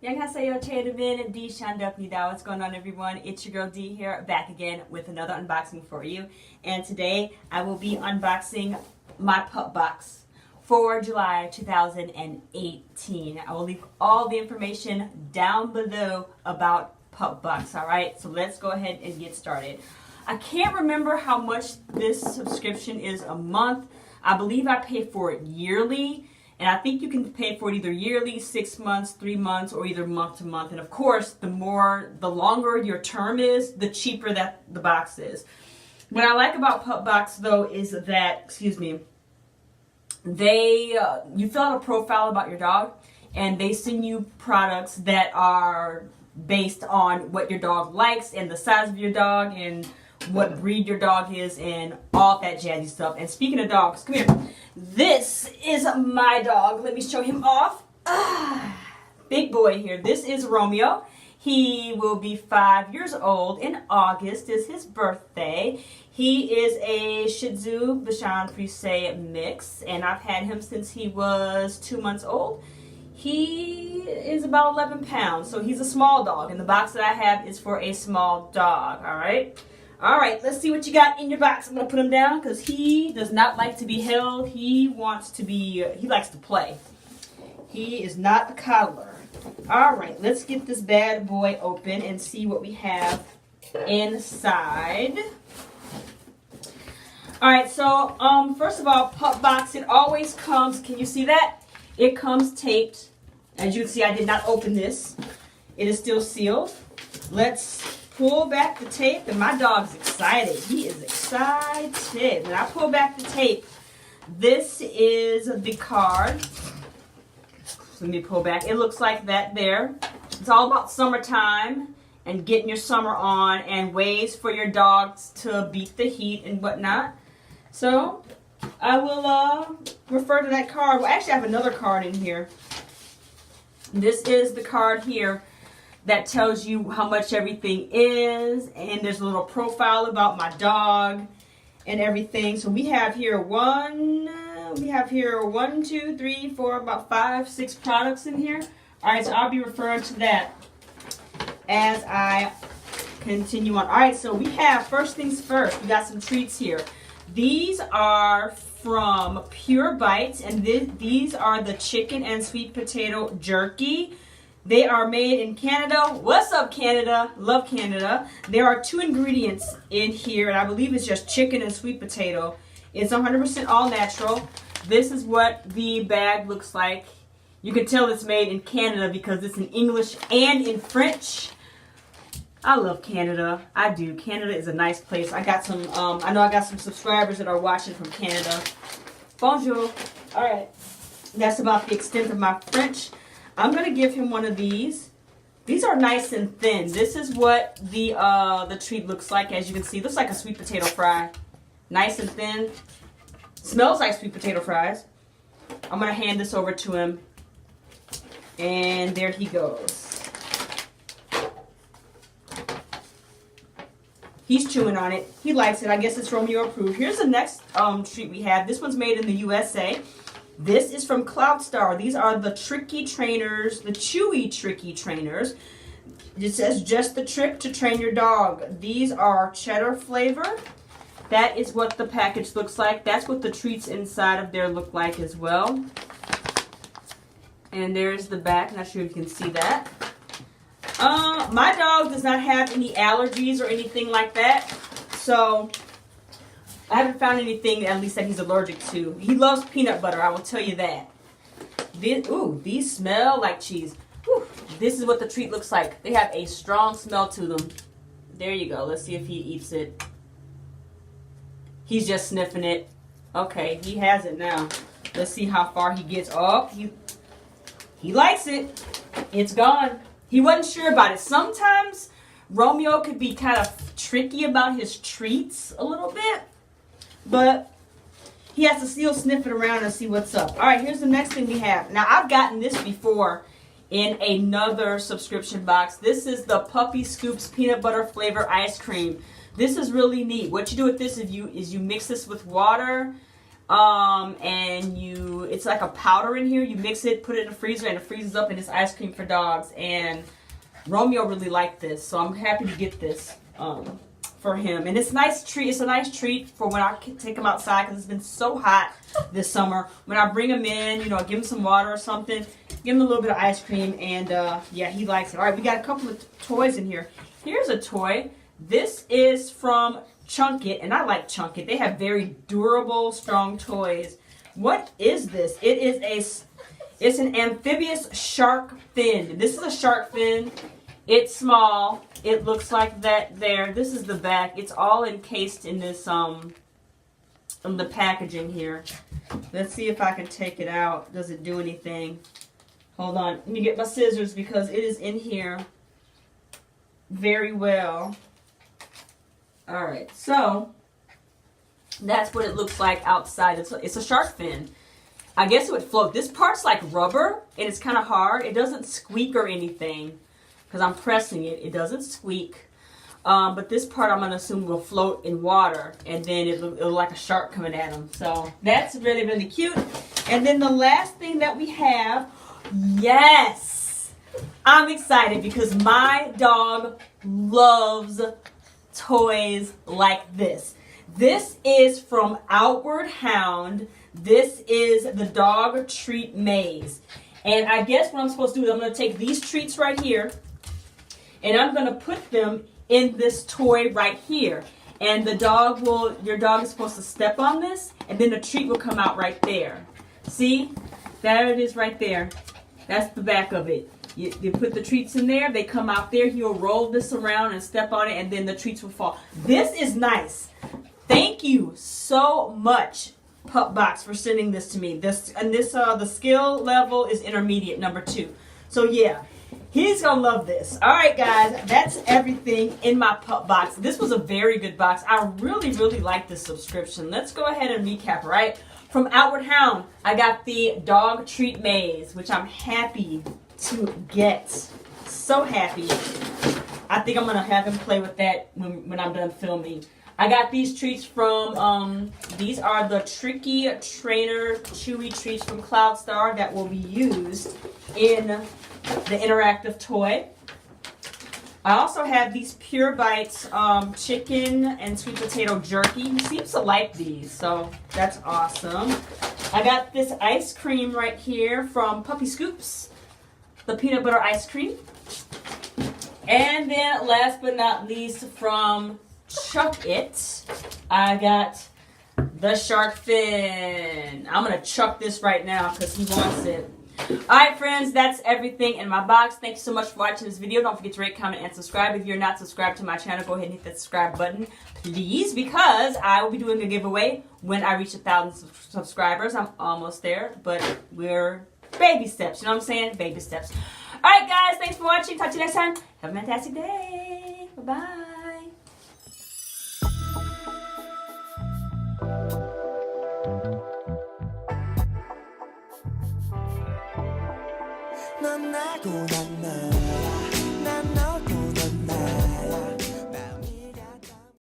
안녕하세요, Chairman D Shandapnida. What's going on, everyone? It's your girl D here, back again with another unboxing for you. And today I will be unboxing my PupBox for July 2018. I will leave all the information down below about PupBox. All right, so let's go ahead and get started. I can't remember how much this subscription is a month. I believe I pay for it yearly. And I think you can pay for it either yearly, 6 months, 3 months, or either month to month. And of course, the longer your term is, the cheaper that the box is. What I like about PupBox though is that, you fill out a profile about your dog, and they send you products that are based on what your dog likes and the size of your dog and what breed your dog is and all that jazzy stuff. And speaking of dogs, come here. This is my dog. Let me show him off. Big boy here. This is Romeo. He will be 5 years old. In August is his birthday. He is a Shih Tzu Bichon Frise mix, and I've had him since he was 2 months old. He is about 11 pounds, so he's a small dog, and the box that I have is for a small dog, all right? All right, let's see what you got in your box. I'm going to put him down because he does not like to be held. He likes to play. He is not a coddler. All right, let's get this bad boy open and see what we have inside. All right, so first of all, PupBox, it always comes, can you see that? It comes taped. As you can see, I did not open this. It is still sealed. Let's pull back the tape, and my dog's excited. He is excited. When I pull back the tape, this is the card. So let me pull back. It looks like that there. It's all about summertime and getting your summer on and ways for your dogs to beat the heat and whatnot. So I will refer to that card. Well, actually, I have another card in here. This is the card here that tells you how much everything is, and there's a little profile about my dog and everything. So we have here one, two, three, four, about 5, 6 products in here. All right, so I'll be referring to that as I continue on. All right, so we have, first things first, we got some treats here. These are from Pure Bites, and these are the chicken and sweet potato jerky. They are made in Canada. What's up, Canada? Love Canada. There are 2 ingredients in here, and I believe it's just chicken and sweet potato. It's 100% all natural. This is what the bag looks like. You can tell it's made in Canada because it's in English and in French. I love Canada. I do. Canada is a nice place. I got some, I know I got some subscribers that are watching from Canada. Bonjour. All right. That's about the extent of my French. I'm going to give him one of these. These are nice and thin. This is what the treat looks like. As you can see, it looks like a sweet potato fry. Nice and thin. Smells like sweet potato fries. I'm going to hand this over to him. And there he goes. He's chewing on it. He likes it. I guess it's Romeo approved. Here's the next treat we have. This one's made in the USA. This is from Cloudstar. These are the Tricky Trainers, the Chewy Tricky Trainers. It says just the trick to train your dog. These are cheddar flavor. That is what the package looks like. That's what the treats inside of there look like as well. And there's the back. Not sure if you can see that. My dog does not have any allergies or anything like that. So I haven't found anything, at least, that he's allergic to. He loves peanut butter, I will tell you that. These smell like cheese. Ooh, this is what the treat looks like. They have a strong smell to them. There you go. Let's see if he eats it. He's just sniffing it. Okay, he has it now. Let's see how far he gets. Oh, he likes it. It's gone. He wasn't sure about it. Sometimes Romeo could be kind of tricky about his treats a little bit. But he has to still sniff it around and see what's up. All right, here's the next thing we have. Now, I've gotten this before in another subscription box. This is the Puppy Scoops Peanut Butter Flavor Ice Cream. This is really neat. What you do with this is you mix this with water, And it's like a powder in here. You mix it, put it in the freezer, and it freezes up, and it's ice cream for dogs. And Romeo really liked this, so I'm happy to get this for him. And it's a nice treat. It's a nice treat for when I take him outside because it's been so hot this summer. When I bring him in, give him some water or something, give him a little bit of ice cream, and yeah, he likes it. All right, we got a couple of toys in here. Here's a toy. This is from Chunk It, and I like Chunk It. They have very durable, strong toys. What is this? It's an amphibious shark fin. This is a shark fin. It's small. It looks like that there. This is the back. It's all encased in this in the packaging here. Let's see if I can take it out. Does it do anything? Hold on. Let me get my scissors because it is in here very well. All right. So that's what it looks like outside. It's a shark fin. I guess it would float. This part's like rubber and it's kind of hard. It doesn't squeak or anything because I'm pressing it. It doesn't squeak. But this part I'm going to assume will float in water, and then it'll look like a shark coming at him. So that's really, really cute. And then the last thing that we have, yes, I'm excited because my dog loves toys like this. This is from Outward Hound. This is the dog treat maze. And I guess what I'm supposed to do is I'm going to take these treats right here, and I'm going to put them in this toy right here. And your dog is supposed to step on this, and then the treat will come out right there. See? There it is right there. That's the back of it. You put the treats in there, they come out there, he'll roll this around and step on it, and then the treats will fall. This is nice. Thank you so much, PupBox, for sending this to me. The skill level is intermediate, number 2. So yeah. He's going to love this. All right, guys. That's everything in my PupBox. This was a very good box. I really, really like this subscription. Let's go ahead and recap, right? From Outward Hound, I got the dog treat maze, which I'm happy to get. So happy. I think I'm going to have him play with that when I'm done filming. I got these treats from, these are the Tricky Trainer Chewy treats from Cloudstar that will be used in the interactive toy. I also have these Pure Bites chicken and sweet potato jerky. He seems to like these, so that's awesome. I got this ice cream right here from Puppy Scoops, the peanut butter ice cream. And then last but not least from Chuck It, I got the shark fin. I'm going to chuck this right now because he wants it. Alright friends, that's everything in my box. Thank you so much for watching this video. Don't forget to rate, comment, and subscribe. If you're not subscribed to my channel, go ahead and hit that subscribe button, please, because I will be doing a giveaway when I reach 1,000 subscribers. I'm almost there, but we're baby steps. You know what I'm saying? Baby steps. Alright guys, thanks for watching. Talk to you next time. Have a fantastic day. Bye-bye. 넌 나고 난 나